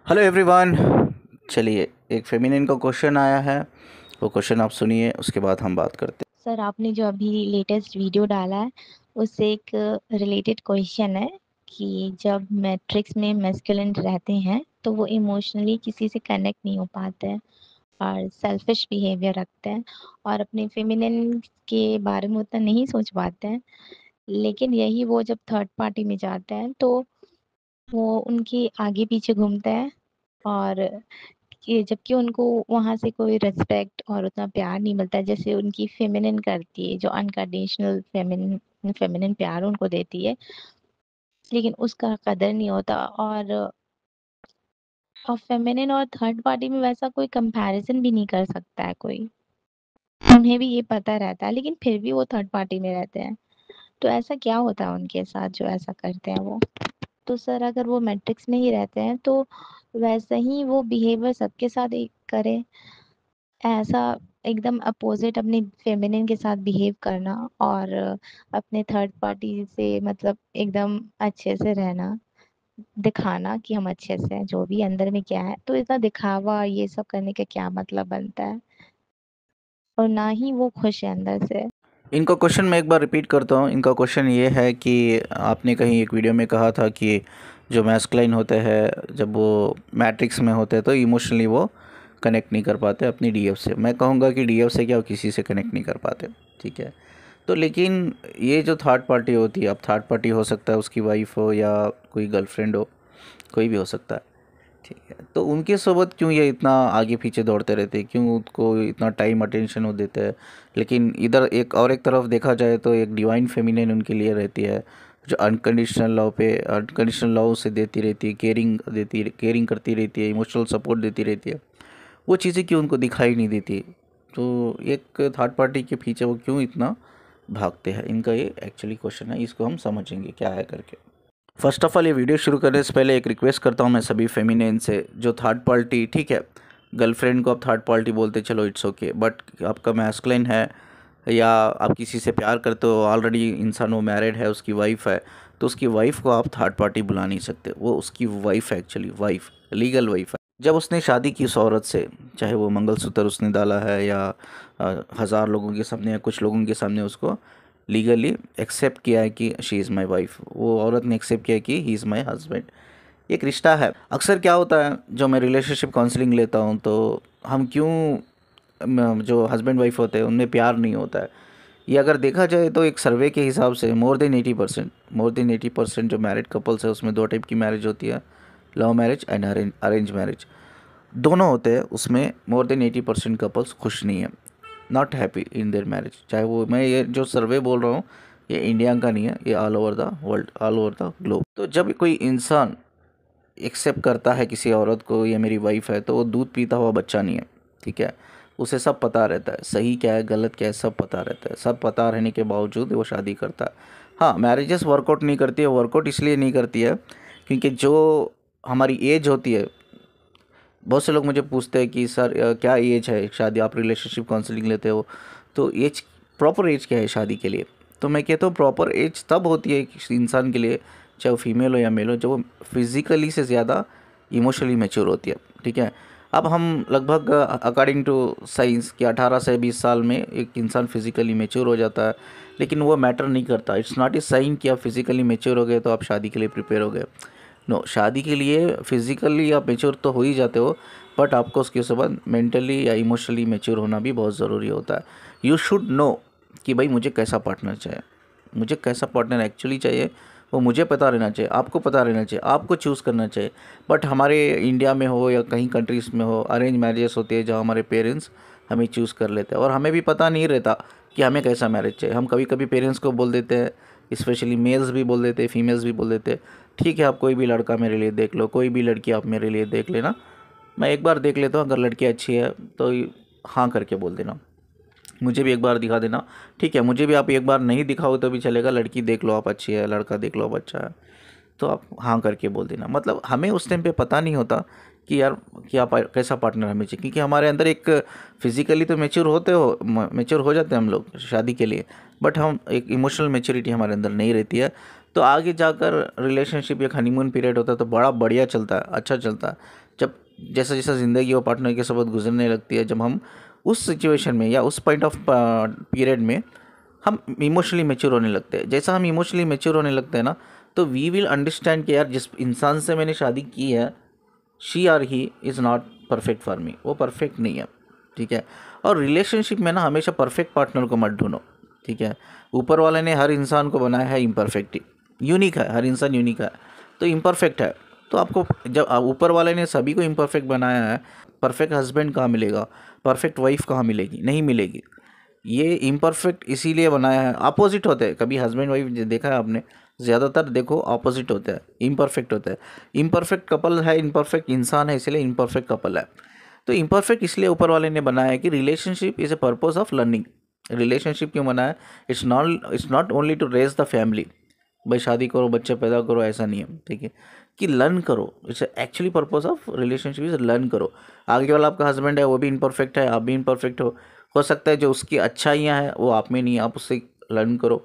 Hello everyone. चलिए, एक feminine का क्वेश्चन आया है, वो क्वेश्चन आप सुनिए, उसके बाद हम बात करते सर, आपने जो अभी लेटेस्ट वीडियो डाला है उससे एक रिलेटेड क्वेश्चन है कि जब मैट्रिक्स में मैस्कुलिन रहते हैं तो वो इमोशनली किसी से कनेक्ट नहीं हो पाते हैं और सेल्फिश बिहेवियर रखते हैं और अपने फेमिनिन के बारे में उतना नहीं सोच पाते हैं। लेकिन यही वो जब थर्ड पार्टी में जाते हैं तो वो उनके आगे पीछे घूमते हैं और जबकि उनको वहां से कोई रिस्पेक्ट और उतना प्यार नहीं मिलता जैसे उनकी फेमिनिन करती है, जो अनकंडीशनल फेमिनिन फेमिनिन प्यार उनको देती है, लेकिन उसका कदर नहीं होता। और फेमिनिन और थर्ड पार्टी में वैसा कोई कंपैरिजन भी नहीं कर सकता है कोई। उन्हें भी ये पता रहता है लेकिन फिर भी वो थर्ड पार्टी में रहते हैं। तो ऐसा क्या होता है उनके साथ जो ऐसा करते हैं वो? तो सर, अगर वो मैट्रिक्स में ही रहते हैं तो वैसा ही वो बिहेवियर सबके साथ एक करे, ऐसा एकदम अपोजिट अपने फेमिनिन के साथ बिहेव करना और अपने थर्ड पार्टी से मतलब एकदम अच्छे से रहना, दिखाना कि हम अच्छे से हैं जो भी अंदर में क्या है। तो इतना दिखावा ये सब करने का क्या मतलब बनता है? और ना ही वो खुश है अंदर से। इनका क्वेश्चन मैं एक बार रिपीट करता हूँ। इनका क्वेश्चन ये है कि आपने कहीं एक वीडियो में कहा था कि जो मैस्कुलाइन होते हैं जब वो मैट्रिक्स में होते हैं तो इमोशनली वो कनेक्ट नहीं कर पाते अपनी डीएफ से। मैं कहूँगा कि डीएफ से क्या, वो किसी से कनेक्ट नहीं कर पाते, ठीक है। तो लेकिन ये जो थर्ड पार्टी होती है, अब थर्ड पार्टी हो सकता है उसकी वाइफ हो या कोई गर्लफ्रेंड हो, कोई भी हो सकता है, ठीक है। तो उनके सोबत क्यों ये इतना आगे पीछे दौड़ते रहते हैं, क्यों उनको इतना टाइम अटेंशन वो देते हैं। लेकिन इधर एक तरफ देखा जाए तो एक डिवाइन फेमिनिन उनके लिए रहती है, जो अनकंडीशनल लव से देती रहती है, केयरिंग करती रहती है, इमोशनल सपोर्ट देती रहती है। वो चीज़ें क्यों उनको दिखाई नहीं देती। तो एक थर्ड पार्टी के पीछे वो क्यों इतना भागते हैं, इनका ये एक्चुअली क्वेश्चन है। इसको हम समझेंगे क्या है करके। फर्स्ट ऑफ ऑल, ये वीडियो शुरू करने से पहले एक रिक्वेस्ट करता हूँ मैं सभी फेमिनिन से, जो थर्ड पार्टी, ठीक है, गर्लफ्रेंड को आप थर्ड पार्टी बोलते चलो इट्स ओके, बट आपका मैस्कुलिन है या आप किसी से प्यार करते हो, ऑलरेडी इंसान वो मैरिड है, उसकी वाइफ है, तो उसकी वाइफ को आप थर्ड पार्टी बुला नहीं सकते। वो उसकी वाइफ है, एक्चुअली वाइफ, लीगल वाइफ है। जब उसने शादी की उस औरत से, चाहे वो मंगलसूत्र उसने डाला है या 1000 लोगों के सामने या कुछ लोगों के सामने उसको लीगली एक्सेप्ट किया है कि शी इज़ माई वाइफ, वो औरत ने एक्सेप्ट किया कि ही इज़ माई हस्बैंड, एक रिश्ता है। अक्सर क्या होता है, जो मैं रिलेशनशिप काउंसलिंग लेता हूँ तो हम क्यों जो हस्बैंड वाइफ होते हैं उनमें प्यार नहीं होता है। ये अगर देखा जाए तो एक सर्वे के हिसाब से मोर देन 80% जो मैरिड कपल्स है उसमें दो टाइप की मैरिज होती है, love marriage and arrange marriage, दोनों होते हैं। उसमें मोर देन 80% कपल्स खुश नहीं है, not happy in their marriage. चाहे वो, मैं ये जो सर्वे बोल रहा हूँ ये इंडिया का नहीं है, ये all over the world, all over the globe. तो जब कोई इंसान एक्सेप्ट करता है किसी औरत को, ये मेरी वाइफ है, तो वो दूध पीता हुआ बच्चा नहीं है, ठीक है। उसे सब पता रहता है, सही क्या है गलत क्या है सब पता रहता है। सब पता रहने के बावजूद वो शादी करता है। हाँ, मैरिजेस वर्कआउट नहीं करती है, वर्कआउट इसलिए नहीं करती है क्योंकि जो हमारी एज होती है, बहुत से लोग मुझे पूछते हैं कि सर क्या एज है शादी, आप रिलेशनशिप काउंसलिंग लेते हो तो एज, प्रॉपर एज क्या है शादी के लिए। तो मैं कहता हूँ प्रॉपर एज तब होती है किसी इंसान के लिए, चाहे वो फीमेल हो या मेल हो, जब वो फिज़िकली से ज़्यादा इमोशनली मैच्योर होती है, ठीक है। अब हम लगभग अकॉर्डिंग टू साइंस कि 18 से 20 साल में एक इंसान फिज़िकली मैच्योर हो जाता है, लेकिन वो मैटर नहीं करता। इट्स नॉट ए साइन कि आप फिज़िकली मैच्योर हो गए तो आप शादी के लिए प्रिपेयर हो गए। नो, शादी के लिए फिज़िकली आप मैच्योर तो हो ही जाते हो, बट आपको उसके बाद मेंटली या इमोशनली मैच्योर होना भी बहुत ज़रूरी होता है। यू शुड नो कि भाई मुझे कैसा पार्टनर चाहिए, मुझे कैसा पार्टनर एक्चुअली चाहिए, वो मुझे पता रहना चाहिए, आपको पता रहना चाहिए, आपको चूज़ करना चाहिए। बट हमारे इंडिया में हो या कहीं कंट्रीज़ में हो, अरेंज मैरिजेस होती है जहाँ हमारे पेरेंट्स हमें चूज़ कर लेते हैं और हमें भी पता नहीं रहता कि हमें कैसा मैरिज चाहिए। हम कभी कभी पेरेंट्स को बोल देते हैं, स्पेशली मेल्स भी बोल देते हैं, फीमेल्स भी बोल देते हैं, ठीक है आप कोई भी लड़का मेरे लिए देख लो, कोई भी लड़की आप मेरे लिए देख लेना, मैं एक बार देख लेता हूँ, अगर लड़की अच्छी है तो हाँ करके बोल देना, मुझे भी एक बार दिखा देना, ठीक है। मुझे भी आप एक बार नहीं दिखाओ तो भी चलेगा, लड़की देख लो आप अच्छी है, लड़का देख लो आप अच्छा है, तो आप हाँ करके बोल देना। मतलब हमें उस टाइम पे पता नहीं होता कि यार क्या कैसा पार्टनर हमें चाहिए, क्योंकि हमारे अंदर एक फिज़िकली तो मैच्योर हो जाते हैं हम लोग शादी के लिए, बट हम एक इमोशनल मैच्योरिटी हमारे अंदर नहीं रहती है। तो आगे जाकर रिलेशनशिप एक हनीमून पीरियड होता है तो बड़ा बढ़िया चलता है, अच्छा चलता है। जब जैसा जैसा ज़िंदगी वो पार्टनर के साथ गुजरने लगती है, जब हम उस सिचुएशन में या उस पॉइंट ऑफ पीरियड में हम इमोशनली मैच्योर होने लगते हैं, जैसा हम इमोशनली मैच्योर होने लगते हैं ना, तो वी विल अंडरस्टैंड कि यार जिस इंसान से मैंने शादी की है, she are he is not perfect for me, वो परफेक्ट नहीं है, ठीक है। और रिलेशनशिप में ना हमेशा परफेक्ट पार्टनर को मत ढूंढो, ठीक है। ऊपर वाले ने हर इंसान को बनाया है इम्परफेक्ट, यूनिक है, हर इंसान यूनिक है, तो इम्परफेक्ट है। तो आपको जब ऊपर वाले ने सभी को इम्परफेक्ट बनाया है, परफेक्ट हस्बैंड कहाँ मिलेगा, परफेक्ट वाइफ कहाँ मिलेगी, नहीं मिलेगी। ये इम्परफेक्ट इसीलिए बनाया है, अपोजिट होते हैं, कभी हस्बैंड वाइफ देखा है आपने, ज़्यादातर देखो ऑपोजिट होता है, इम्परफेक्ट होता है। इम्परफेक्ट कपल है, इम्परफेक्ट इंसान है, इसलिए इम्परफेक्ट कपल है। तो इम्परफेक्ट इसलिए ऊपर वाले ने बनाया है कि relationship is a purpose of learning. Relationship क्यों बनाया है? It's not only to raise the family, भाई शादी करो बच्चे पैदा करो, ऐसा नहीं है, ठीक है, कि लर्न करो। It's actually purpose of relationship is learn करो। आगे वाला आपका हस्बैंड है, वो भी इम्परफेक्ट है, आप भी इम्परफेक्ट हो सकता है जो उसकी अच्छाइयाँ हैं वो आप में नहीं है, आप उससे लर्न करो।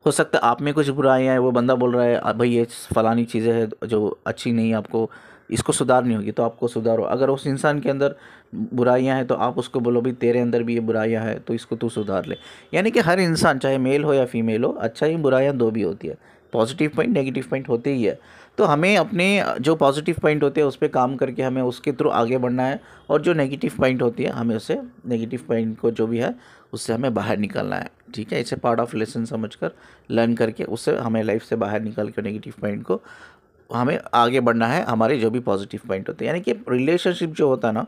हो सकता है आप में कुछ बुराइयाँ हैं, वो बंदा बोल रहा है भाई ये फलानी चीज़ें हैं जो अच्छी नहीं है, आपको इसको सुधारनी होगी, तो आपको सुधारो। अगर उस इंसान के अंदर बुराइयां हैं तो आप उसको बोलो भाई तेरे अंदर भी ये बुराइयां हैं, तो इसको तू सुधार ले। यानी कि हर इंसान चाहे मेल हो या फीमेल हो, अच्छाई बुराइयां दो भी होती है, पॉजिटिव पॉइंट नेगेटिव पॉइंट होते ही है। तो हमें अपने जो पॉजिटिव पॉइंट होते हैं उस पर काम करके हमें उसके थ्रू आगे बढ़ना है, और जो नेगेटिव पॉइंट होती है हमें उससे नेगेटिव पॉइंट को जो भी है उससे हमें बाहर निकलना है, ठीक है। इसे पार्ट ऑफ लेसन समझकर लर्न करके उससे हमें लाइफ से बाहर निकल कर नेगेटिव पॉइंट को हमें आगे बढ़ना है, हमारे जो भी पॉजिटिव पॉइंट होते हैं। यानी कि रिलेशनशिप जो होता है ना,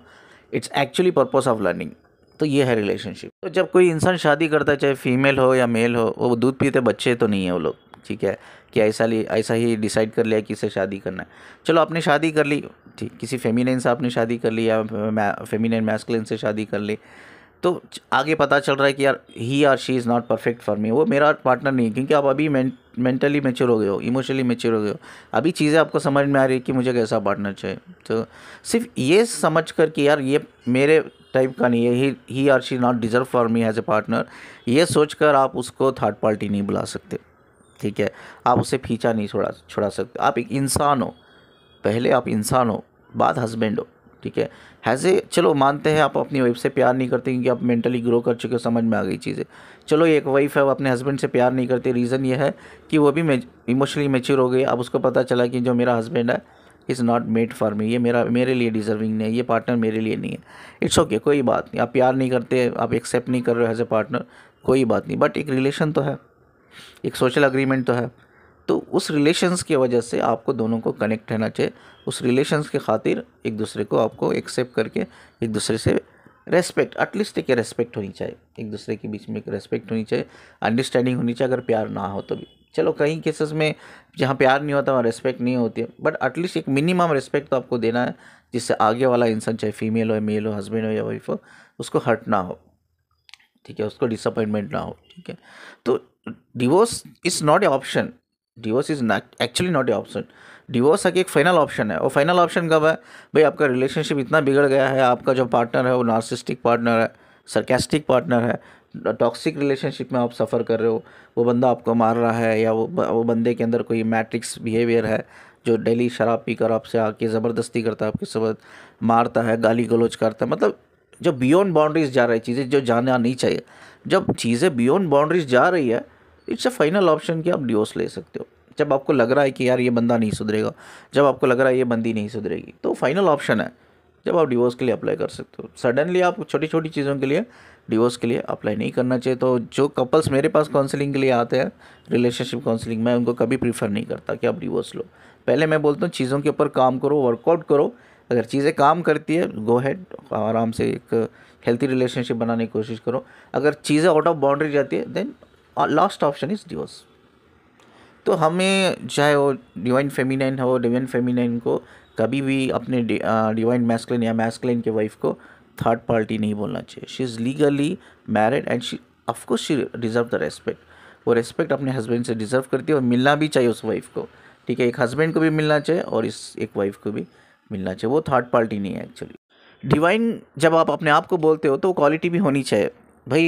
it's actually purpose of learning. तो ये है रिलेशनशिप। तो जब कोई इंसान शादी करता है, चाहे फीमेल हो या मेल हो, वो दूध पीते बच्चे तो नहीं है वो लोग, ठीक है, कि ऐसा ही डिसाइड कर लिया कि इससे शादी करना है। चलो आपने शादी कर ली, ठीक, किसी फेमिनिन से आपने शादी कर ली या फेमिनिन मैस्कुलिन से शादी कर ली, तो आगे पता चल रहा है कि यार ही और she is not perfect for me, वो मेरा पार्टनर नहीं है, क्योंकि आप अभी मेंटली मैच्योर हो गए हो, इमोशनली मैच्योर हो गए हो, अभी चीज़ें आपको समझ में आ रही है कि मुझे कैसा पार्टनर चाहिए। तो सिर्फ ये समझ कर कि यार ये मेरे टाइप का नहीं है, ही और she not deserve for me as a partner, ये सोच कर आप उसको थर्ड पार्टी नहीं बुला सकते, ठीक है। आप उसे पीछा नहीं छुड़ा सकते। आप एक इंसान हो, पहले आप इंसान हो, बाद हस्बैंड हो, ठीक है। हैज़े चलो मानते हैं आप अपनी वाइफ से प्यार नहीं करते क्योंकि आप मेंटली ग्रो कर चुके हो, समझ में आ गई चीज़ें। चलो एक वाइफ है, वो अपने हस्बैंड से प्यार नहीं करती, रीज़न ये है कि वो भी इमोशनली मैच्योर हो गई। अब उसको पता चला कि जो मेरा हस्बैंड है is not made for me, ये मेरे लिए डिजर्विंग नहीं है, ये पार्टनर मेरे लिए नहीं है। इट्स ओके, कोई बात नहीं। आप प्यार नहीं करते, आप एक्सेप्ट नहीं कर रहे हो एज ए पार्टनर, कोई बात नहीं, बट एक रिलेशन तो है, एक सोशल अग्रीमेंट तो है। तो उस रिलेशंस की वजह से आपको दोनों को कनेक्ट रहना चाहिए। उस रिलेशंस के खातिर एक दूसरे को आपको एक्सेप्ट करके एक दूसरे से रेस्पेक्ट, एटलीस्ट एक रेस्पेक्ट होनी चाहिए, एक दूसरे के बीच में एक रेस्पेक्ट होनी चाहिए, अंडरस्टैंडिंग होनी चाहिए। अगर प्यार ना हो तो भी चलो, कई केसेस में जहाँ प्यार नहीं होता वहाँ रेस्पेक्ट नहीं होती है, बट एटलीस्ट एक मिनिमम रेस्पेक्ट तो आपको देना है, जिससे आगे वाला इंसान चाहे फीमेल हो, मेल हो, हस्बैंड हो या वाइफ हो, उसको हर्ट ना हो, ठीक है, उसको डिसअपॉइंटमेंट ना हो, ठीक है। तो divorce is not A option, divorce is not actually not A option. Divorce एक फाइनल ऑप्शन है। और फाइनल ऑप्शन कब है भाई? आपका रिलेशनशिप इतना बिगड़ गया है, आपका जो पार्टनर है वो नार्सिस्टिक पार्टनर है, सरकास्टिक पार्टनर है, टॉक्सिक रिलेशनशिप में आप सफ़र कर रहे हो, वो बंदा आपको मार रहा है, या वो बंदे के अंदर कोई मैट्रिक्स बिहेवियर है जो डेली शराब पीकर आपसे आके ज़बरदस्ती करता है, आपके साथ मारता है, गाली गलौज करता है, मतलब जो बियॉन्ड बाउंड्रीज जा रही चीज़ें जो जाना नहीं चाहिए। जब चीज़ें बियॉन्ड बाउंड्रीज जा रही है, इट्स अ फाइनल ऑप्शन कि आप डिवोर्स ले सकते हो। जब आपको लग रहा है कि यार ये बंदा नहीं सुधरेगा, जब आपको लग रहा है ये बंदी नहीं सुधरेगी, तो फाइनल ऑप्शन है जब आप डिवोर्स के लिए अप्लाई कर सकते हो। सडनली आप छोटी छोटी चीज़ों के लिए डिवोर्स के लिए अप्लाई नहीं करना चाहिए। तो जो कपल्स मेरे पास काउंसलिंग के लिए आते हैं, रिलेशनशिप काउंसलिंग, मैं उनको कभी प्रीफर नहीं करता कि आप डिवोर्स लो। पहले मैं बोलता हूँ चीज़ों के ऊपर काम करो, वर्कआउट करो, अगर चीज़ें काम करती है गो हेड, आराम से एक हेल्थी रिलेशनशिप बनाने की कोशिश करो। अगर चीज़ें आउट ऑफ बाउंड्री जाती है, then last option is divorce. तो हमें चाहे वो डिवाइन फेमिनाइन हो, डिवाइन फेमिनाइन को कभी भी अपने डिवाइन मैस्कुलिन या मैस्कुलिन के वाइफ को थर्ड पार्टी नहीं बोलना चाहिए। She is legally married and she of course she deserve the respect. वो रेस्पेक्ट अपने हस्बैंड से डिज़र्व करती है और मिलना भी चाहिए उस वाइफ को, ठीक है। एक हस्बैंड को भी मिलना चाहिए और इस एक वाइफ को भी मिलना चाहिए। वो थर्ड पार्टी नहीं है एक्चुअली। डिवाइन जब आप अपने आप को बोलते हो तो क्वालिटी भी होनी चाहिए भाई।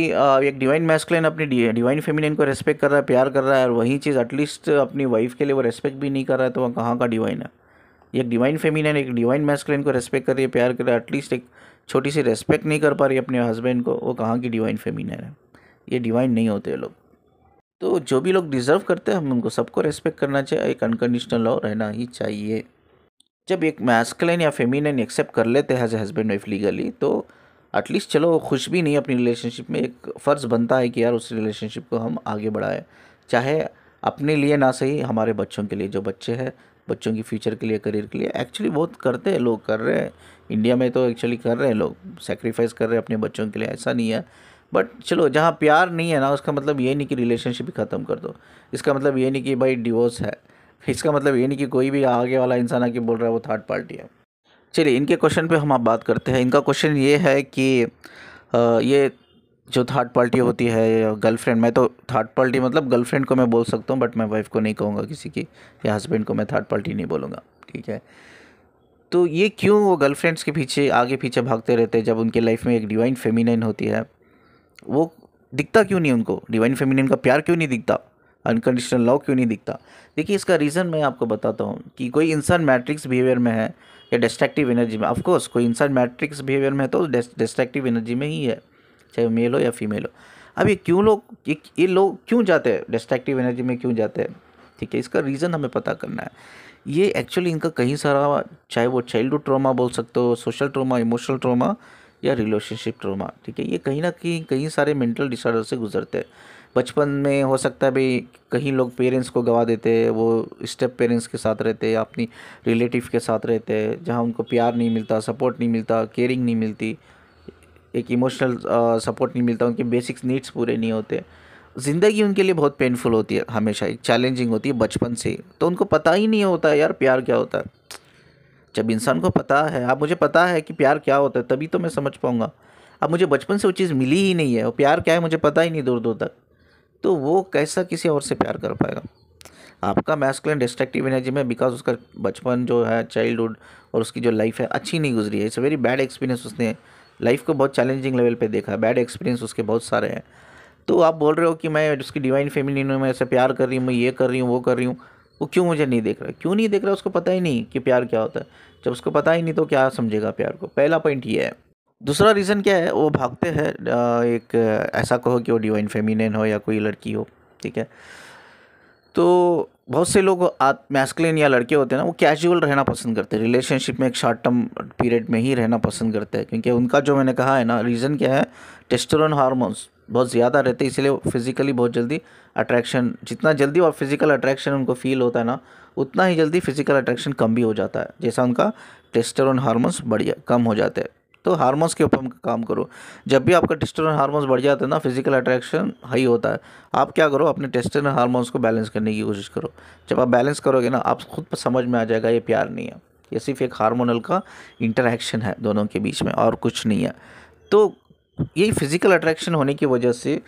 एक डिवाइन मैस्कुलिन अपनी डिवाइन फेमिनिन को रेस्पेक्ट कर रहा है, प्यार कर रहा है, और वही चीज़ एटलीस्ट अपनी वाइफ के लिए वो रेस्पेक्ट भी नहीं कर रहा है, तो वह कहाँ का डिवाइन है? एक डिवाइन फेमिनिन एक डिवाइन मैस्कुलिन को रेस्पेक्ट कर रही है, प्यार कर रही है, एटलीस्ट एक छोटी सी रेस्पेक्ट नहीं कर पा रही अपने हस्बैंड को, वो कहाँ की डिवाइन फेमिनिन है? ये डिवाइन नहीं होते लोग। तो जो भी लोग डिज़र्व करते हैं हम उनको सबको रेस्पेक्ट करना चाहिए, एक अनकंडीशनल लव रहना ही चाहिए। जब एक मैस्कुलिन या फेमिनिन एक्सेप्ट कर लेते हैं as a husband wife legally, तो एटलीस्ट चलो खुश भी नहीं अपनी रिलेशनशिप में, एक फ़र्ज़ बनता है कि यार उस रिलेशनशिप को हम आगे बढ़ाएं, चाहे अपने लिए ना सही, हमारे बच्चों के लिए, जो बच्चे हैं बच्चों की फ्यूचर के लिए, करियर के लिए। एक्चुअली बहुत करते हैं लोग, कर रहे हैं इंडिया में, तो एक्चुअली कर रहे हैं लोग, सेक्रीफाइस कर रहे हैं अपने बच्चों के लिए, ऐसा नहीं है। बट चलो जहाँ प्यार नहीं है ना, उसका मतलब ये नहीं कि रिलेशनशिप ही ख़त्म कर दो, इसका मतलब ये नहीं कि भाई डिवोर्स है, इसका मतलब ये नहीं कि कोई भी आगे वाला इंसान आके बोल रहा है वो थर्ड पार्टी है। चलिए इनके क्वेश्चन पे हम आप बात करते हैं। इनका क्वेश्चन ये है कि ये जो थर्ड पार्टी होती है गर्लफ्रेंड, मैं तो थर्ड पार्टी मतलब गर्लफ्रेंड को मैं बोल सकता हूँ, बट मैं वाइफ को नहीं कहूँगा किसी की, या हस्बैंड को मैं थर्ड पार्टी नहीं बोलूँगा, ठीक है। तो ये क्यों वो गर्लफ्रेंड्स के पीछे आगे पीछे भागते रहते हैं, जब उनके लाइफ में एक डिवाइन फेमिनिन होती है? वो दिखता क्यों नहीं उनको? डिवाइन फेमिनिन का प्यार क्यों नहीं दिखता? अनकंडीशनल लव क्यों नहीं दिखता? देखिए इसका रीज़न मैं आपको बताता हूँ कि कोई इंसान मैट्रिक्स बिहेवियर में है या डिस्ट्रक्टिव एनर्जी में, ऑफ कोर्स कोई इंसान मैट्रिक्स बिहेवियर में है तो डिस्ट्रक्टिव एनर्जी में ही है, चाहे वो मेल हो या फीमेल हो। अब ये क्यों लोग ये लोग क्यों जाते हैं डिस्ट्रक्टिव एनर्जी में, क्यों जाते हैं? ठीक है, इसका रीज़न हमें पता करना है। ये एक्चुअली इनका कहीं सारा, चाहे वो चाइल्डहुड ट्रॉमा बोल सकते हो, सोशल ट्रॉमा, इमोशनल ट्रॉमा या रिलेशनशिप ट्रॉमा, ठीक है, ये कहीं ना कहीं कई सारे मेंटल डिसऑर्डर से गुजरते हैं। बचपन में हो सकता है भाई कहीं लोग पेरेंट्स को गवा देते हैं, वो स्टेप पेरेंट्स के साथ रहते हैं, अपनी रिलेटिव के साथ रहते हैं, जहाँ उनको प्यार नहीं मिलता, सपोर्ट नहीं मिलता, केयरिंग नहीं मिलती, एक इमोशनल सपोर्ट नहीं मिलता, उनके बेसिक्स नीड्स पूरे नहीं होते। ज़िंदगी उनके लिए बहुत पेनफुल होती है, हमेशा एक चैलेंजिंग होती है बचपन से, तो उनको पता ही नहीं होता है यार प्यार क्या होता है। जब इंसान को पता है, अब मुझे पता है कि प्यार क्या होता है तभी तो मैं समझ पाऊँगा। अब मुझे बचपन से वो चीज़ मिली ही नहीं है और प्यार क्या है मुझे पता ही नहीं दूर दूर तक, तो वो कैसा किसी और से प्यार कर पाएगा? आपका मैस्कुलिन डिस्ट्रक्टिव एनर्जी में, बिकॉज उसका बचपन जो है, चाइल्डहुड और उसकी जो लाइफ है अच्छी नहीं गुजरी है, it's a very bad experience, उसने लाइफ को बहुत चैलेंजिंग लेवल पे देखा है, बैड एक्सपीरियंस उसके बहुत सारे हैं। तो आप बोल रहे हो कि मैं उसकी डिवाइन फेमिनिन हूँ, मैं ऐसे प्यार कर रही हूँ, मैं ये कर रही हूँ, वो कर रही हूँ, वो क्यों मुझे नहीं देख रहा है? क्यों नहीं देख रहा? उसको पता ही नहीं कि प्यार क्या होता है। जब उसको पता ही नहीं तो क्या समझेगा प्यार को? पहला पॉइंट ये है। दूसरा रीज़न क्या है, वो भागते हैं एक ऐसा कहो कि वो डिवाइन फेमिनिन हो या कोई लड़की हो, ठीक है। तो बहुत से लोग मैस्कुलिन या लड़के होते हैं ना, वो कैजुअल रहना पसंद करते हैं, रिलेशनशिप में एक शॉर्ट टर्म पीरियड में ही रहना पसंद करते हैं, क्योंकि उनका जो मैंने कहा है ना रीज़न क्या है, टेस्टोस्टेरोन हार्मोन्स बहुत ज़्यादा रहते हैं, इसलिए फिज़िकली बहुत जल्दी अट्रैक्शन, जितना जल्दी और फिज़िकल अट्रैक्शन उनको फील होता है ना, उतना ही जल्दी फिज़िकल अट्रैक्शन कम भी हो जाता है, जैसा उनका टेस्टोस्टेरोन हार्मोन्स बढ़िया कम हो जाते हैं। तो हार्मोन्स के ऊपर काम करो। जब भी आपका टेस्टोस्टेरोन हार्मोन्स बढ़ जाते हैं ना, फिजिकल अट्रैक्शन हाई होता है। आप क्या करो, अपने टेस्टोस्टेरोन हार्मोन्स को बैलेंस करने की कोशिश करो। जब आप बैलेंस करोगे ना, आप खुद समझ में आ जाएगा ये प्यार नहीं है, ये सिर्फ एक हार्मोनल का इंटरेक्शन है दोनों के बीच में, और कुछ नहीं है। तो यही फिजिकल अट्रैक्शन होने की वजह से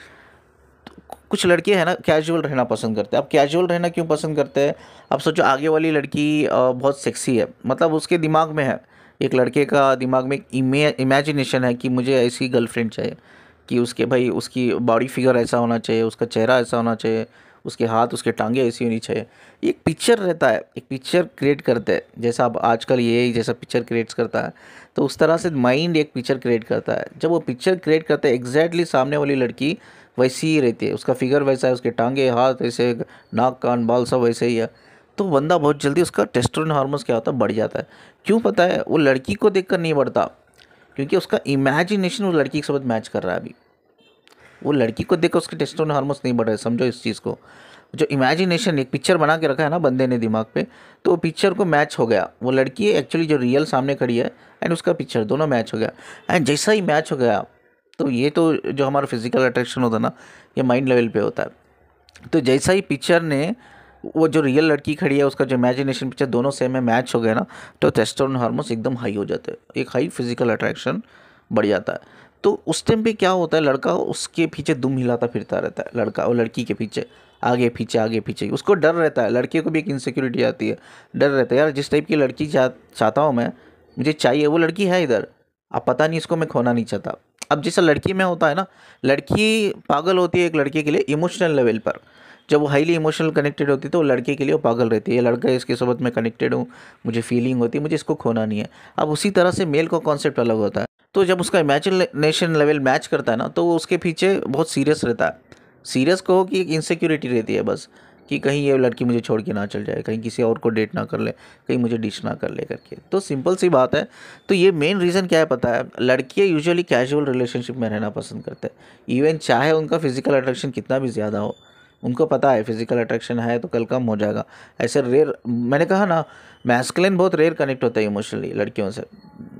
कुछ लड़के हैं ना कैजुअल रहना पसंद करते हैं। अब कैजुअल रहना क्यों पसंद करते हैं? अब सोचो आगे वाली लड़की बहुत सेक्सी है, मतलब उसके दिमाग में है, एक लड़के का दिमाग में एक इमेजिनेशन है कि मुझे ऐसी गर्लफ्रेंड चाहिए, कि उसके भाई उसकी बॉडी फिगर ऐसा होना चाहिए, उसका चेहरा ऐसा होना चाहिए, उसके हाथ उसके टांगे ऐसी होनी चाहिए। एक पिक्चर रहता है, एक पिक्चर क्रिएट करते हैं, जैसा अब आजकल ये जैसा पिक्चर क्रिएट्स करता है, तो उस तरह से माइंड एक पिक्चर क्रिएट करता है। जब वो पिक्चर क्रिएट करता है, एग्जैक्टली सामने वाली लड़की वैसी ही रहती है, उसका फिगर वैसा है, उसके टांगे हाथ ऐसे, नाक कान बाल सब वैसे ही है, तो बंदा बहुत जल्दी उसका टेस्टोस्टेरोन हार्मोन्स क्या होता है, बढ़ जाता है। क्यों पता है? वो लड़की को देखकर नहीं बढ़ता, क्योंकि उसका इमेजिनेशन उस लड़की के साथ मैच कर रहा है। अभी वो लड़की को देखकर उसके टेस्टोस्टेरोन हार्मोन्स नहीं बढ़ रहे, समझो इस चीज़ को। जो इमेजिनेशन एक पिक्चर बना के रखा है ना बंदे ने दिमाग पे, तो वो पिक्चर को मैच हो गया, वो लड़की एक्चुअली जो रियल सामने खड़ी है एंड उसका पिक्चर दोनों मैच हो गया। एंड जैसा ही मैच हो गया, तो ये तो जो हमारा फिजिकल अट्रैक्शन होता है ना, ये माइंड लेवल पे होता है। तो जैसा ही पिक्चर ने, वो जो रियल लड़की खड़ी है उसका जो इमेजिनेशन पिक्चर दोनों सेम है, मैच हो गया ना, तो टेस्टोस्टेरोन हार्मोन्स एकदम हाई हो जाते हैं, एक हाई फिजिकल अट्रैक्शन बढ़ जाता है। तो उस टाइम पे क्या होता है, लड़का उसके पीछे दुम हिलाता फिरता रहता है, लड़का और लड़की के पीछे आगे पीछे, उसको डर रहता है। लड़के को भी एक इनसिक्योरिटी आती है, डर रहता है यार जिस टाइप की लड़की चाहता हूँ मैं, मुझे चाहिए, वो लड़की है इधर, अब पता नहीं इसको मैं खोना नहीं चाहता। अब जैसा लड़की में होता है ना, लड़की पागल होती है एक लड़के के लिए इमोशनल लेवल पर, जब वो हाईली इमोशनल कनेक्टेड होती है तो वो लड़के के लिए वो पागल रहती है, ये लड़का है, इसके साथ मैं कनेक्टेड हूँ, मुझे फीलिंग होती है, मुझे इसको खोना नहीं है। अब उसी तरह से मेल का कॉन्सेप्ट अलग होता है। तो जब उसका इमेजिनेशन लेवल मैच करता है ना, तो वो उसके पीछे बहुत सीरियस रहता है। सीरियस कहो कि एक इनसिक्योरिटी रहती है बस, कि कहीं ये लड़की मुझे छोड़ के ना चल जाए, कहीं किसी और को डेट ना कर ले, कहीं मुझे डिश ना कर ले करके। तो सिंपल सी बात है। तो ये मेन रीज़न क्या है पता है, लड़कियाँ यूजुअली कैजुअल रिलेशनशिप में रहना पसंद करते हैं। इवन चाहे उनका फिजिकल अट्रैक्शन कितना भी ज़्यादा हो, उनको पता है फिजिकल अट्रैक्शन है तो कल कम हो जाएगा। ऐसे रेयर, मैंने कहा ना, मैस्कुलिन बहुत रेयर कनेक्ट होता है इमोशनली लड़कियों से,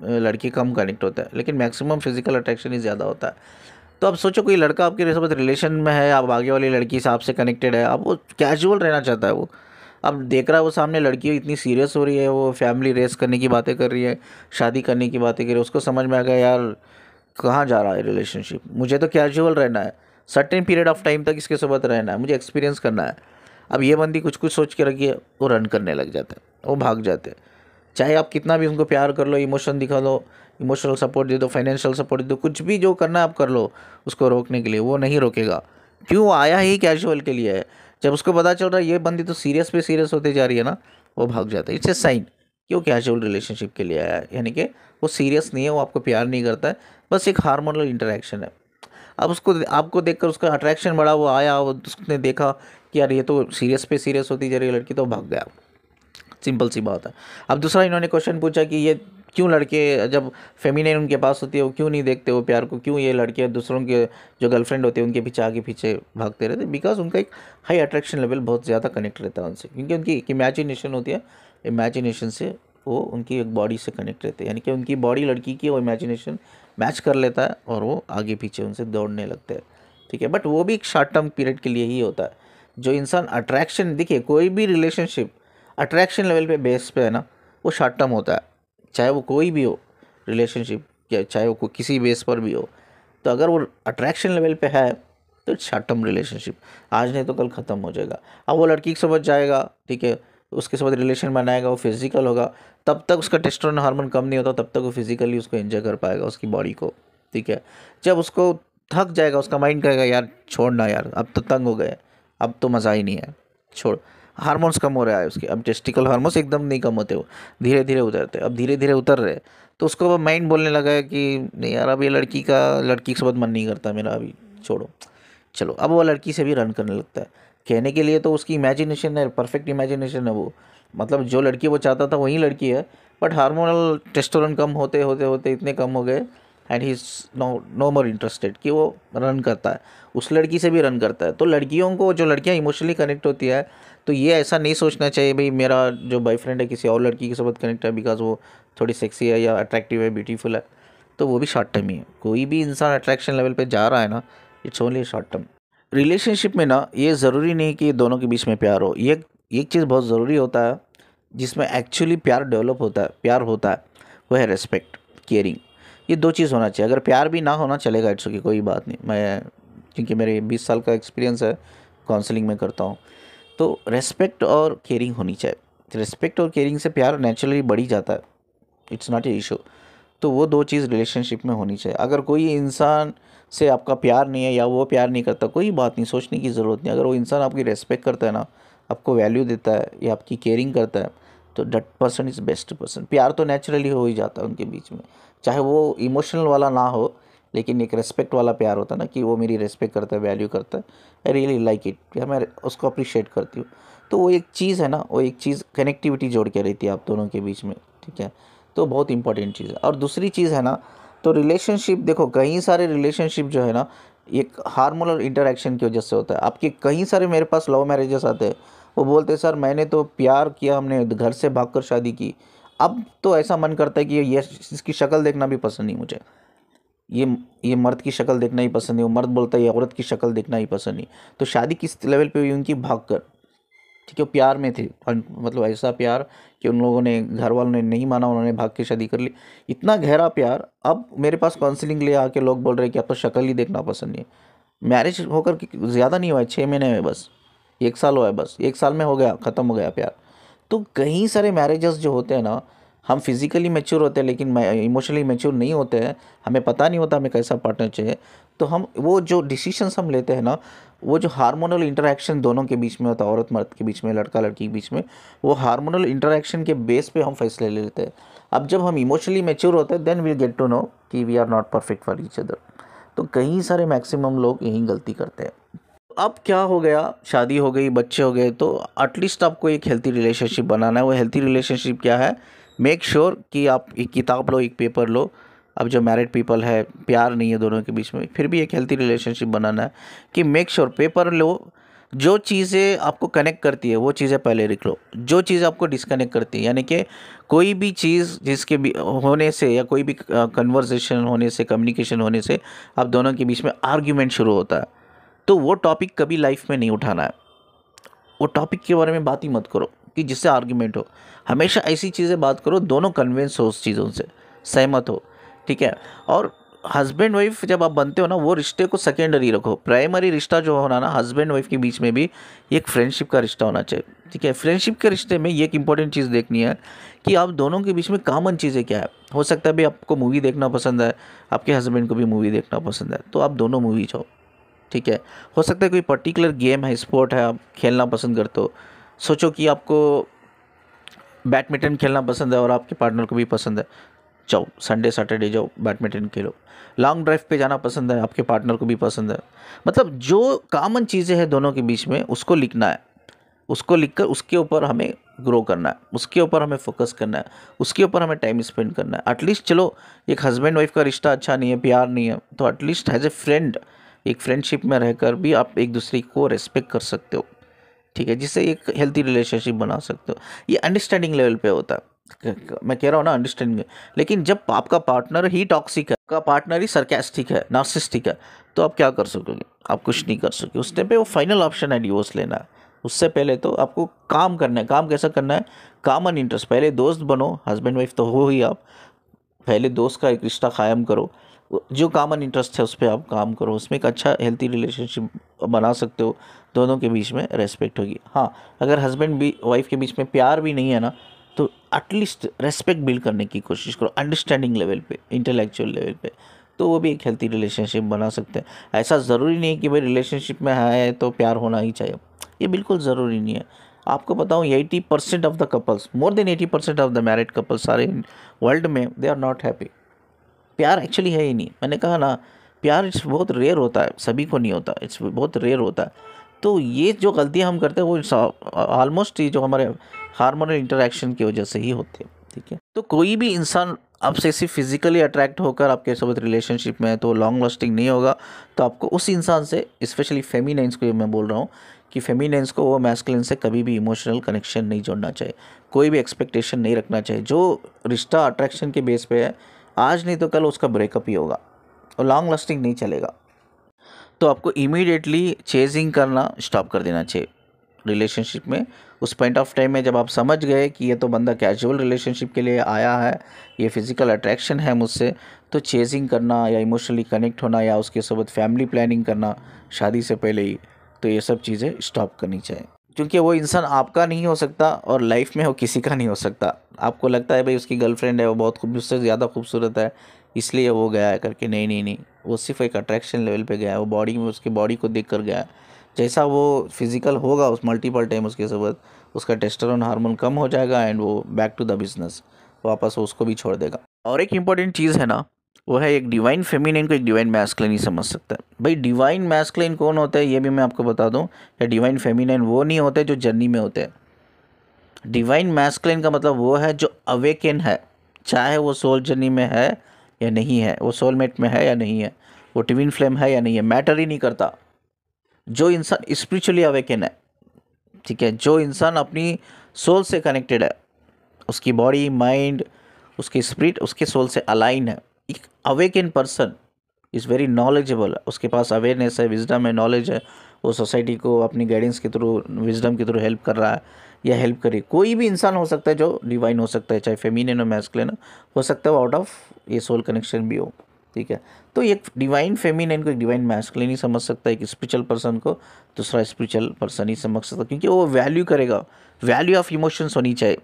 लड़की कम कनेक्ट होता है, लेकिन मैक्सिमम फिजिकल अट्रैक्शन ही ज़्यादा होता है। तो अब सोचो कोई लड़का आपके साथ रिलेशन में है, आप आगे वाली लड़की से आपसे कनेक्टेड है, अब वो कैजुअल रहना चाहता है। वो अब देख रहा है वो सामने लड़की इतनी सीरियस हो रही है, वो फैमिली रेस करने की बातें कर रही है, शादी करने की बातें कर रही है, उसको समझ में आ गया यार कहाँ जा रहा है रिलेशनशिप, मुझे तो कैजुअल रहना है, सर्टेन पीरियड ऑफ टाइम तक इसके साथ रहना है, मुझे एक्सपीरियंस करना है। अब ये बंदी कुछ कुछ सोच के रखी है, वो रन करने लग जाते हैं, वो भाग जाते हैं। चाहे आप कितना भी उनको प्यार कर लो, इमोशन दिखा दो, इमोशनल सपोर्ट दे दो, फाइनेंशियल सपोर्ट दे दो, कुछ भी जो करना है आप कर लो उसको रोकने के लिए, वो नहीं रोकेगा। क्यों? वो आया ही कैजुअल के लिए है। जब उसको पता चल रहा है ये बंदी तो सीरियस पे सीरियस होती जा रही है ना, वो भाग जाता है। इट्स ए साइन कि वो कैजुअल रिलेशनशिप के लिए आया है, यानी कि वो सीरियस नहीं है, वो आपको प्यार नहीं करता है, बस एक हार्मोनल इंटरेक्शन है। अब उसको आपको देखकर उसका अट्रैक्शन बढ़ा, वो आया, वो उसने देखा कि यार ये तो सीरियस पे सीरियस होती जा रही है लड़की, तो भाग गया। सिंपल सी बात है। अब दूसरा इन्होंने क्वेश्चन पूछा कि ये क्यों लड़के जब फेमिनिन उनके पास होती है वो क्यों नहीं देखते वो प्यार को, क्यों ये लड़के दूसरों के जो गर्लफ्रेंड होती है उनके पीछे आगे पीछे भागते रहते? बिकॉज उनका एक हाई अट्रैक्शन लेवल बहुत ज़्यादा कनेक्ट रहता है उनसे, क्योंकि उनकी एक इमेजिनेशन होती है, इमेजिनेशन से वो उनकी एक बॉडी से कनेक्ट रहते हैं, यानी कि उनकी बॉडी लड़की की वो इमेजिनेशन मैच कर लेता है और वो आगे पीछे उनसे दौड़ने लगते हैं। ठीक है, बट वो भी एक शॉर्ट टर्म पीरियड के लिए ही होता है। जो इंसान अट्रैक्शन, देखिए कोई भी रिलेशनशिप अट्रैक्शन लेवल पे बेस पे है ना, वो शॉर्ट टर्म होता है, चाहे वो कोई भी हो रिलेशनशिप, या चाहे वो किसी बेस पर भी हो। तो अगर वो अट्रैक्शन लेवल पे है तो शॉर्ट टर्म रिलेशनशिप, आज नहीं तो कल ख़त्म हो जाएगा। अब वो लड़की समझ जाएगा, ठीक है, उसके साथ रिलेशन बनाएगा, वो फिजिकल होगा, तब तक उसका टेस्टोस्टेरोन हार्मोन कम नहीं होता, तब तक वो फिजिकली उसको एंजॉय कर पाएगा उसकी बॉडी को। ठीक है, जब उसको थक जाएगा, उसका माइंड कहेगा यार छोड़ना यार, अब तो तंग हो गए, अब तो मज़ा ही नहीं है, छोड़, हार्मोन्स कम हो रहा है उसके, अब टेस्टिकल हार्मोन्स एकदम नहीं कम होते, वो धीरे धीरे उतरते, अब धीरे धीरे उतर रहे। तो उसको अब माइंड बोलने लगा है कि नहीं यार, अब ये लड़की के साथ मन नहीं करता मेरा, अभी छोड़ो, चलो। अब वो लड़की से भी रन करने लगता है। कहने के लिए तो उसकी इमेजिनेशन है, परफेक्ट इमेजिनेशन है वो, मतलब जो लड़की वो चाहता था वही लड़की है, बट हार्मोनल टेस्टोस्टेरोन कम होते होते होते इतने कम हो गए and he is no more interested कि वो रन करता है, उस लड़की से भी रन करता है। तो लड़कियों को, जो लड़कियां इमोशनली कनेक्ट होती है, तो ये ऐसा नहीं सोचना चाहिए भाई मेरा जो बॉयफ्रेंड है किसी और लड़की के साथ कनेक्ट है बिकॉज वो थोड़ी सेक्सी है या अट्रैक्टिव है, ब्यूटीफुल है, तो वो भी शॉर्ट टर्म ही है। कोई भी इंसान अट्रैक्शन लेवल पे जा रहा है ना, it's only short term. Relationship में ना ये ज़रूरी नहीं कि दोनों के बीच में प्यार हो, ये एक चीज़ बहुत ज़रूरी होता है जिसमें एक्चुअली प्यार डेवलप होता है, प्यार होता है, वो है रेस्पेक्ट, केयरिंग। ये दो चीज़ होना चाहिए। अगर प्यार भी ना होना चलेगा, इट्स ओके, कोई बात नहीं, मैं क्योंकि मेरे 20 साल का एक्सपीरियंस है, काउंसलिंग में करता हूँ, तो रेस्पेक्ट और केयरिंग होनी चाहिए। रेस्पेक्ट और केयरिंग से प्यार नेचुरली बढ़ ही जाता है, इट्स नॉट ए इशू। तो वो दो चीज़ रिलेशनशिप में होनी चाहिए। अगर कोई इंसान से आपका प्यार नहीं है या वो प्यार नहीं करता, कोई बात नहीं, सोचने की ज़रूरत नहीं। अगर वो इंसान आपकी रेस्पेक्ट करता है ना, आपको वैल्यू देता है या आपकी केयरिंग करता है, तो that person is best person. प्यार तो नेचुरली हो ही जाता है उनके बीच में, चाहे वो इमोशनल वाला ना हो, लेकिन एक रेस्पेक्ट वाला प्यार होता है ना, कि वो मेरी रेस्पेक्ट करता है, वैल्यू करता है, आई रियली लाइक इट, या मैं उसको अप्रिशिएट करती हूँ। तो वो एक चीज़ है ना, वो एक चीज़ कनेक्टिविटी जोड़ के रहती है आप दोनों के बीच में। ठीक है, तो बहुत इंपॉर्टेंट चीज़ है। और दूसरी चीज़ है ना, तो रिलेशनशिप, देखो कई सारे रिलेशनशिप जो है ना, एक हार्मोनल इंटरेक्शन की वजह से होता है। आपके कई सारे, मेरे पास लव मैरिजेस आते हैं, वो बोलते हैं सर मैंने तो प्यार किया, हमने घर से भागकर शादी की, अब तो ऐसा मन करता है कि ये इसकी शक्ल देखना भी पसंद नहीं मुझे, ये मर्द की शक्ल देखना ही पसंद नहीं, वो मर्द बोलता है ये औरत की शक्ल देखना ही पसंद नहीं। तो शादी किस लेवल पे हुई उनकी? भागकर। ठीक है, प्यार में थे, मतलब ऐसा प्यार कि उन लोगों ने, घर वालों ने नहीं माना, उन्होंने भाग के शादी कर ली, इतना गहरा प्यार। अब मेरे पास काउंसलिंग ले आके लोग बोल रहे हैं कि अब तो शक्ल ही देखना पसंद नहीं है। मैरिज होकर ज़्यादा नहीं हुआ है, 6 महीने में, बस 1 साल हुआ है, बस 1 साल में हो गया, ख़त्म हो गया प्यार। तो कई सारे मैरिजेस जो होते हैं ना, हम फिज़िकली मैच्योर होते हैं लेकिन इमोशनली मैच्योर नहीं होते हैं, हमें पता नहीं होता हमें कैसा पार्टनर चाहिए, तो हम वो जो डिसीशंस हम लेते हैं ना, वो जो हार्मोनल इंटरेक्शन दोनों के बीच में होता है, औरत मर्द के बीच में, लड़का लड़की के बीच में, वो हार्मोनल इंटरेक्शन के बेस पे हम फैसले ले लेते हैं। अब जब हम इमोशनली मैच्योर होते हैं, then we get to know कि we are not perfect for each other. तो कई सारे मैक्सिमम लोग यही गलती करते हैं। अब क्या हो गया, शादी हो गई, बच्चे हो गए, तो एटलीस्ट आपको एक हेल्थी रिलेशनशिप बनाना है। वो हेल्थी रिलेशनशिप क्या है? मेक श्योर कि आप एक किताब लो, एक पेपर लो। अब जो मैरिड पीपल है, प्यार नहीं है दोनों के बीच में, फिर भी एक हेल्थी रिलेशनशिप बनाना है कि मेक श्योर पेपर लो, जो चीज़ें आपको कनेक्ट करती है वो चीज़ें पहले लिख लो, जो चीज़ आपको डिस्कनेक्ट करती है, यानी कि कोई भी चीज़ जिसके भी होने से या कोई भी कन्वर्सेशन होने से, कम्युनिकेशन होने से आप दोनों के बीच में आर्ग्यूमेंट शुरू होता है, तो वो टॉपिक कभी लाइफ में नहीं उठाना है। वो टॉपिक के बारे में बात ही मत करो कि जिससे आर्ग्यूमेंट हो। हमेशा ऐसी चीज़ें बात करो दोनों कन्विंस हो, उस चीज़ों से सहमत हो, ठीक है। और हस्बैंड वाइफ जब आप बनते हो ना, वो रिश्ते को सेकेंडरी रखो। प्राइमरी रिश्ता जो होना ना हस्बैंड वाइफ के बीच में भी एक फ्रेंडशिप का रिश्ता होना चाहिए, ठीक है। फ्रेंडशिप के रिश्ते में ये एक इंपॉर्टेंट चीज़ देखनी है कि आप दोनों के बीच में कॉमन चीज़ें क्या है। हो सकता है भाई आपको मूवी देखना पसंद है, आपके हस्बैंड को भी मूवी देखना पसंद है, तो आप दोनों मूवी जाओ, ठीक है। हो सकता है कोई पर्टिकुलर गेम है, स्पोर्ट है, आप खेलना पसंद करते हो। सोचो कि आपको बैडमिंटन खेलना पसंद है और आपके पार्टनर को भी पसंद है, जाओ संडे सैटरडे जाओ बैडमिंटन खेलो। लॉन्ग ड्राइव पे जाना पसंद है, आपके पार्टनर को भी पसंद है। मतलब जो कॉमन चीज़ें हैं दोनों के बीच में, उसको लिखना है। उसको लिखकर उसके ऊपर हमें ग्रो करना है, उसके ऊपर हमें फोकस करना है, उसके ऊपर हमें टाइम स्पेंड करना है। एटलीस्ट चलो एक हस्बैंड वाइफ का रिश्ता अच्छा नहीं है, प्यार नहीं है, तो एटलीस्ट एज ए फ्रेंड, एक फ्रेंडशिप में रहकर भी आप एक दूसरे को रेस्पेक्ट कर सकते हो, ठीक है, जिससे एक हेल्थी रिलेशनशिप बना सकते हो। ये अंडरस्टैंडिंग लेवल पे होता है, मैं कह रहा हूँ ना अंडरस्टैंडिंग। लेकिन जब आपका पार्टनर ही टॉक्सिक है, आपका पार्टनर ही सरकास्टिक है, नार्सिस्टिक है, तो आप क्या कर सकोगे? आप कुछ नहीं कर सकोगे। उस टाइम पे वो फाइनल ऑप्शन है डिवोर्स लेना है। उससे पहले तो आपको काम करना है। काम कैसा करना है? कॉमन इंटरेस्ट, पहले दोस्त बनो, हस्बैंड वाइफ तो हो ही आप, पहले दोस्त का एक रिश्ता कायम करो। जो कॉमन इंटरेस्ट है उस पर आप काम करो, उसमें एक अच्छा हेल्थी रिलेशनशिप बना सकते हो। दोनों के बीच में रेस्पेक्ट होगी। हाँ, अगर हस्बैंड भी वाइफ के बीच में प्यार भी नहीं है ना, तो एटलीस्ट रेस्पेक्ट बिल्ड करने की कोशिश करो, अंडरस्टैंडिंग लेवल पे, इंटेलेक्चुअल लेवल पे, तो वो भी एक हेल्थी रिलेशनशिप बना सकते हैं। ऐसा ज़रूरी नहीं है कि भाई रिलेशनशिप में है तो प्यार होना ही चाहिए, ये बिल्कुल ज़रूरी नहीं है। आपको बताऊँ 80% of the couples, more than 80% of the married couples सारे वर्ल्ड में, दे आर नॉट हैप्पी। प्यार एक्चुअली है ही नहीं। मैंने कहा ना, प्यार इट्स बहुत रेयर होता है, सभी को नहीं होता, इट्स बहुत रेयर होता है। तो ये जो गलतियाँ हम करते हैं वो ऑलमोस्ट ये जो हमारे हार्मोनल इंटरेक्शन की वजह से ही होते हैं, ठीक है। तो कोई भी इंसान आपसे सिर्फ फिजिकली अट्रैक्ट होकर आपके साथ रिलेशनशिप में है तो लॉन्ग लास्टिंग नहीं होगा। तो आपको उस इंसान से, स्पेशली फेमिनाइंस को मैं बोल रहा हूँ कि फेमिनाइंस को वो मैस्कुलिन से कभी भी इमोशनल कनेक्शन नहीं जोड़ना चाहिए, कोई भी एक्सपेक्टेशन नहीं रखना चाहिए। जो रिश्ता अट्रैक्शन के बेस पे है, आज नहीं तो कल उसका ब्रेकअप ही होगा और लॉन्ग लास्टिंग नहीं चलेगा। तो आपको इमीडिएटली चेजिंग करना स्टॉप कर देना चाहिए रिलेशनशिप में। उस पॉइंट ऑफ टाइम में जब आप समझ गए कि ये तो बंदा कैजुअल रिलेशनशिप के लिए आया है, ये फिजिकल अट्रैक्शन है मुझसे, तो चेजिंग करना या इमोशनली कनेक्ट होना या उसके साथ फैमिली प्लानिंग करना शादी से पहले ही, तो ये सब चीज़ें स्टॉप करनी चाहिए। क्योंकि वो इंसान आपका नहीं हो सकता और लाइफ में वो किसी का नहीं हो सकता। आपको लगता है भाई उसकी गर्लफ्रेंड है, वो बहुत उससे ज़्यादा खूबसूरत है इसलिए वो गया है करके, नहीं नहीं नहीं, वो सिर्फ एक अट्रैक्शन लेवल पे गया है। वो बॉडी में, उसकी बॉडी को देख कर गया है। जैसा वो फिजिकल होगा उस मल्टीपल टाइम उसके साथ, उसका टेस्टोस्टेरोन हार्मोन कम हो जाएगा एंड वो बैक टू द बिजनेस, वापस वो उसको भी छोड़ देगा। और एक इंपॉर्टेंट चीज़ है ना, वो है एक डिवाइन फेमिनिन को एक डिवाइन मैस्कुलिन ही समझ सकता है। भाई डिवाइन मैस्कुलिन कौन होता है ये भी मैं आपको बता दूं, या डिवाइन फेमिनिन वो नहीं होते जो जर्नी में होते हैं। डिवाइन मैस्कुलिन का मतलब वो है जो अवेकन है, चाहे वो सोल जर्नी में है या नहीं है, वो सोलमेट में है या नहीं है, वो ट्विन फ्लेम है या नहीं है, मैटर ही नहीं करता। जो इंसान स्पिरिचुअली अवेकन है, ठीक है, जो इंसान अपनी सोल से कनेक्टेड है, उसकी बॉडी माइंड उसकी स्पिरिट उसके सोल से अलाइन है, एक awaken person is very knowledgeable, उसके पास अवेयरनेस है, विजडम है, नॉलेज है, वो सोसाइटी को अपनी गाइडेंस के थ्रू, विजडम के थ्रू हेल्प कर रहा है या हेल्प करे। कोई भी इंसान हो सकता है जो डिवाइन हो सकता है, चाहे फेमिनिन हो मैस्कुलिन हो सकता है, वो आउट ऑफ ये सोल कनेक्शन भी हो, ठीक है। तो एक डिवाइन फेमिनिन को एक डिवाइन मैस्कुलिन ही समझ सकता है, एक स्पिरिचुअल पर्सन को दूसरा स्पिरिचुअल पर्सन ही समझ सकता है, क्योंकि वो वैल्यू करेगा। वैल्यू ऑफ इमोशंस होनी चाहिए।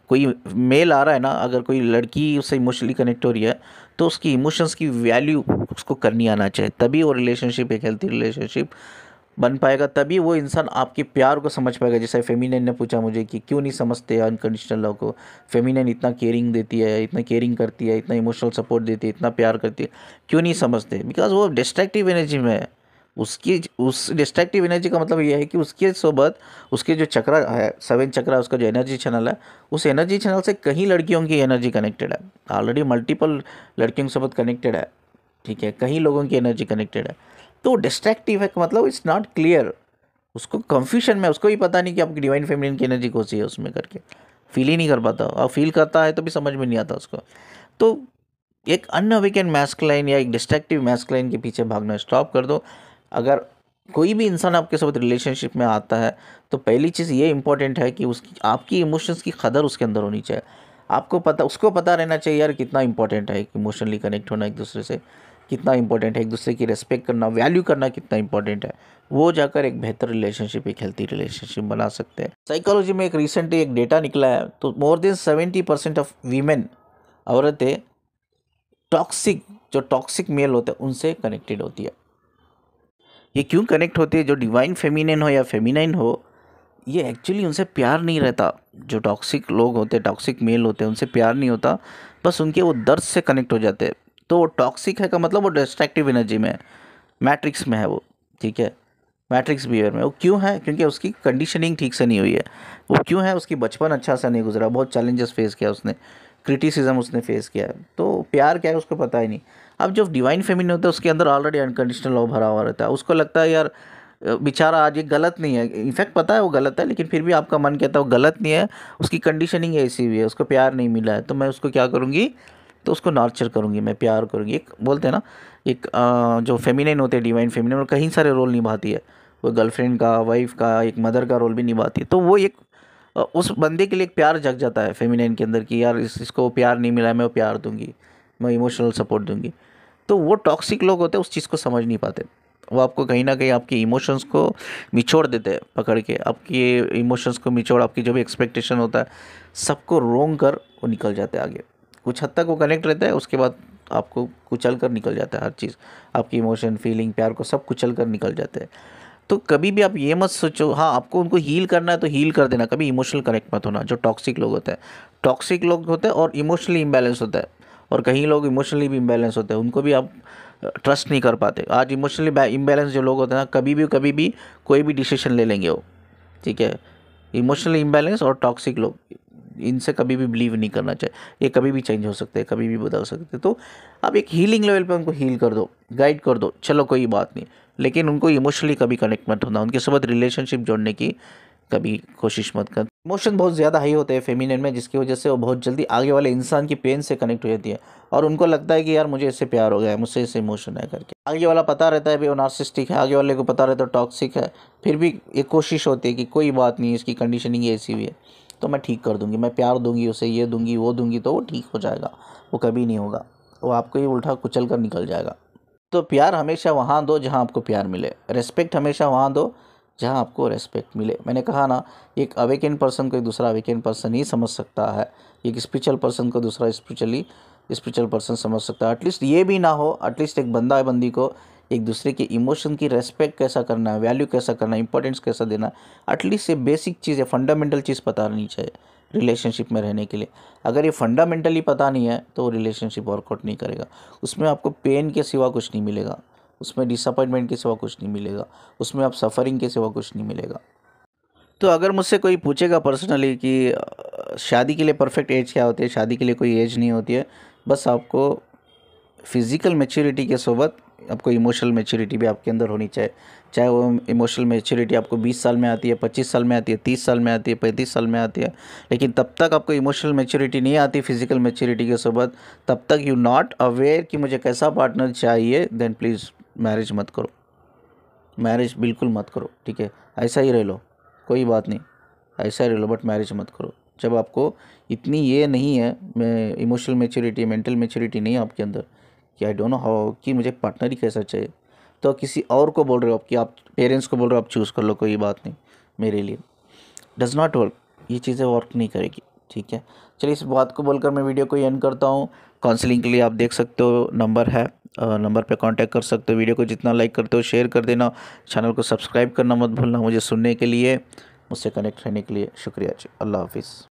कोई मेल आ रहा है ना, अगर कोई लड़की उससे इमोशनली कनेक्ट हो रही है तो उसकी इमोशंस की वैल्यू उसको करनी आना चाहिए, तभी वो रिलेशनशिप एक हेल्थी रिलेशनशिप बन पाएगा तभी वो इंसान आपके प्यार को समझ पाएगा। जैसे फेमिनिन ने पूछा मुझे कि क्यों नहीं समझते अनकंडीशनल लव को, फेमिनिन इतना केयरिंग देती है, इतना केयरिंग करती है, इतना इमोशनल सपोर्ट देती है, इतना प्यार करती है, क्यों नहीं समझते? बिकॉज वो डिस्ट्रैक्टिव एनर्जी में है। उसकी उस डिस्ट्रैक्टिव एनर्जी का मतलब ये है कि उसके सोबत उसके जो चक्रा है, 7 चक्रा, उसका जो एनर्जी चैनल है, उस एनर्जी चैनल से कई लड़कियों की एनर्जी कनेक्टेड है, ऑलरेडी मल्टीपल लड़कियों के साथ कनेक्टेड है, ठीक है, कई लोगों की एनर्जी कनेक्टेड है। तो डिस्ट्रैक्टिव है मतलब इट्स नॉट क्लियर, उसको कंफ्यूजन में, उसको भी पता नहीं कि आपकी डिवाइन फेमिनिन की एनर्जी कौन सी है उसमें करके, फील ही नहीं कर पाता, और फील करता है तो भी समझ में नहीं आता उसको। तो एक अनअवेकन मैस्कुलाइन या एक डिस्ट्रैक्टिव मैस्कुलाइन के पीछे भागना स्टॉप कर दो। अगर कोई भी इंसान आपके साथ रिलेशनशिप में आता है तो पहली चीज़ ये इंपॉर्टेंट है कि उसकी आपकी इमोशंस की कदर उसके अंदर होनी चाहिए। आपको पता, उसको पता रहना चाहिए यार कितना इंपॉर्टेंट है इमोशनली कनेक्ट होना एक दूसरे से, कितना इंपॉर्टेंट है एक दूसरे की रेस्पेक्ट करना, वैल्यू करना कितना इंपॉर्टेंट है। वो जाकर एक बेहतर रिलेशनशिप, एक हेल्थी रिलेशनशिप बना सकते हैं। साइकोलॉजी में एक रिसेंटली एक डेटा निकला है, तो मोर देन 70% ऑफ वीमेन, औरतें टॉक्सिक, जो टॉक्सिक मेल होते हैं उनसे कनेक्टेड होती है। ये क्यों कनेक्ट होती है? जो डिवाइन फेमिनिन हो या फेमिनाइन हो, ये एक्चुअली उनसे प्यार नहीं रहता। जो टॉक्सिक लोग होते हैं, टॉक्सिक मेल होते हैं, उनसे प्यार नहीं होता, बस उनके वो दर्द से कनेक्ट हो जाते हैं। तो वो टॉक्सिक है का मतलब वो डिस्ट्रैक्टिव एनर्जी में है, मैट्रिक्स में है वो, ठीक है, मैट्रिक्स बिहेवियर में। वो क्यों है? क्योंकि उसकी कंडीशनिंग ठीक से नहीं हुई है। वो क्यों है? उसकी बचपन अच्छा सा नहीं गुजरा, बहुत चैलेंजेस फेस किया उसने, क्रिटिसिज्म उसने फेस किया है, तो प्यार क्या है उसको पता ही नहीं। अब जो डिवाइन फेमिनिन होता है उसके अंदर ऑलरेडी अनकंडीशनल लव भरा हुआ रहता है, उसको लगता है यार बेचारा आज ये गलत नहीं है, इनफैक्ट पता है वो गलत है, लेकिन फिर भी आपका मन कहता है वो गलत नहीं है, उसकी कंडीशनिंग ऐसी हुई है, उसको प्यार नहीं मिला है, तो मैं उसको क्या करूँगी, तो उसको नॉर्चर करूँगी, मैं प्यार करूँगी। एक बोलते हैं ना, एक जो फेमिनिन होते हैं डिवाइन फेमिनिन, वो कई सारे रोल निभाती है, वो गर्लफ्रेंड का, वाइफ का, एक मदर का रोल भी निभाती है। तो वो एक उस बंदे के लिए एक प्यार जग जाता है फेमिनिन के अंदर कि यार इसको प्यार नहीं मिला है, मैं वो प्यार दूंगी, मैं इमोशनल सपोर्ट दूंगी। तो वो टॉक्सिक लोग होते हैं उस चीज़ को समझ नहीं पाते, वो आपको कहीं ना कहीं आपकी इमोशंस को निचोड़ देते हैं पकड़ के, आपकी इमोशंस को निचोड़, आपकी जो भी एक्सपेक्टेशन होता है सबको रोंग कर वो निकल जाते हैं आगे। कुछ हद तक वो कनेक्ट रहता है, उसके बाद आपको कुचल कर निकल जाता है हर चीज़, आपकी इमोशन, फीलिंग, प्यार को सब कुचल कर निकल जाते हैं। तो कभी भी आप ये मत सोचो, हाँ आपको उनको हील करना है तो हील कर देना, कभी इमोशनल कनेक्ट मत होना। जो टॉक्सिक लोग होते हैं, टॉक्सिक लोग होते हैं और इमोशनली इम्बैलेंस होता है, और कहीं लोग इमोशनली भी इम्बैलेंस होते हैं, उनको भी आप ट्रस्ट नहीं कर पाते। आज इमोशनली इम्बैलेंस जो लोग होते हैं ना, कभी भी कोई भी डिसीजन ले लेंगे वो, ठीक है। इमोशनली इम्बैलेंस और टॉक्सिक लोग, इनसे कभी भी बिलीव नहीं करना चाहिए, ये कभी भी चेंज हो सकते हैं, कभी भी बदल सकते हैं। तो आप एक हीलिंग लेवल पे उनको हील कर दो, गाइड कर दो, चलो कोई बात नहीं, लेकिन उनको इमोशनली कभी कनेक्ट मत होना, उनके साथ रिलेशनशिप जोड़ने की कभी कोशिश मत कर। इमोशन बहुत ज़्यादा हाई होते हैं फेमिनिन में, जिसकी वजह से वो बहुत जल्दी आगे वाले इंसान की पेन से कनेक्ट हो जाती है, और उनको लगता है कि यार मुझे इससे प्यार हो गया है, मुझसे इससे इमोशन है करके। आगे वाला पता रहता है भाई वो नार्सिसिस्टिक है, आगे वाले को पता रहता है टॉक्सिक है, फिर भी एक कोशिश होती है कि कोई बात नहीं, इसकी कंडीशनिंग ऐसी हुई है तो मैं ठीक कर दूंगी, मैं प्यार दूंगी उसे, ये दूंगी वो दूंगी, तो वो ठीक हो जाएगा। वो कभी नहीं होगा, वो आपको ही उल्टा कुचल कर निकल जाएगा। तो प्यार हमेशा वहाँ दो जहाँ आपको प्यार मिले, रेस्पेक्ट हमेशा वहाँ दो जहाँ आपको रेस्पेक्ट मिले। मैंने कहा ना, एक अवेकन पर्सन को एक दूसरा अवेकन पर्सन ही समझ सकता है, एक स्पिरिचुअल पर्सन को दूसरा स्पिरिचुअल पर्सन समझ सकता है। एटलीस्ट ये भी ना हो, एटलीस्ट एक बंदा है बंदी को एक दूसरे के इमोशन की रेस्पेक्ट कैसा करना है, वैल्यू कैसा करना है, इंपॉर्टेंस कैसा देना है, एटलीस्ट ये बेसिक चीज़ है, फंडामेंटल चीज़ पता नहीं चाहिए रिलेशनशिप में रहने के लिए। अगर ये फंडामेंटली पता नहीं है तो रिलेशनशिप वर्कआउट नहीं करेगा, उसमें आपको पेन के सिवा कुछ नहीं मिलेगा, उसमें डिसअपॉइंटमेंट के सिवा कुछ नहीं मिलेगा, उसमें आप सफ़रिंग के सिवा कुछ नहीं मिलेगा। तो अगर मुझसे कोई पूछेगा पर्सनली कि शादी के लिए परफेक्ट एज क्या होती है, शादी के लिए कोई एज नहीं होती है, बस आपको फिज़िकल मैच्योरिटी के सोबत आपको इमोशनल मैच्योरिटी भी आपके अंदर होनी चाहिए। चाहे वो इमोशनल मैच्योरिटी आपको 20 साल में आती है, 25 साल में आती है, 30 साल में आती है, 35 साल में आती है, लेकिन तब तक आपको इमोशनल मैच्योरिटी नहीं आती फिज़िकल मैच्योरिटी के सोबत, तब तक यू नॉट अवेयर कि मुझे कैसा पार्टनर चाहिए, देन प्लीज़ मैरिज मत करो, मैरिज बिल्कुल मत करो, ठीक है। ऐसा ही रह लो, कोई बात नहीं, ऐसा ही रह लो, बट मैरिज मत करो। जब आपको इतनी ये नहीं है, मैं इमोशनल मैच्योरिटी, मेंटल मैच्योरिटी नहीं है आपके अंदर कि आई डोंट नो हाउ कि मुझे पार्टनर ही कैसा चाहिए, तो किसी और को बोल रहे हो आप, कि आप पेरेंट्स को बोल रहे हो आप चूज़ कर लो, कोई बात नहीं, मेरे लिए डज़ नॉट वर्क, ये चीज़ें वर्क नहीं करेगी, ठीक है। चलिए इस बात को बोलकर मैं वीडियो को एंड करता हूँ। काउंसलिंग के लिए आप देख सकते हो, नंबर है नंबर पे कांटेक्ट कर सकते हो। वीडियो को जितना लाइक करते हो शेयर कर देना। चैनल को सब्सक्राइब करना मत भूलना। मुझे सुनने के लिए, मुझसे कनेक्ट रहने के लिए शुक्रिया जी। अल्लाह हाफिज़।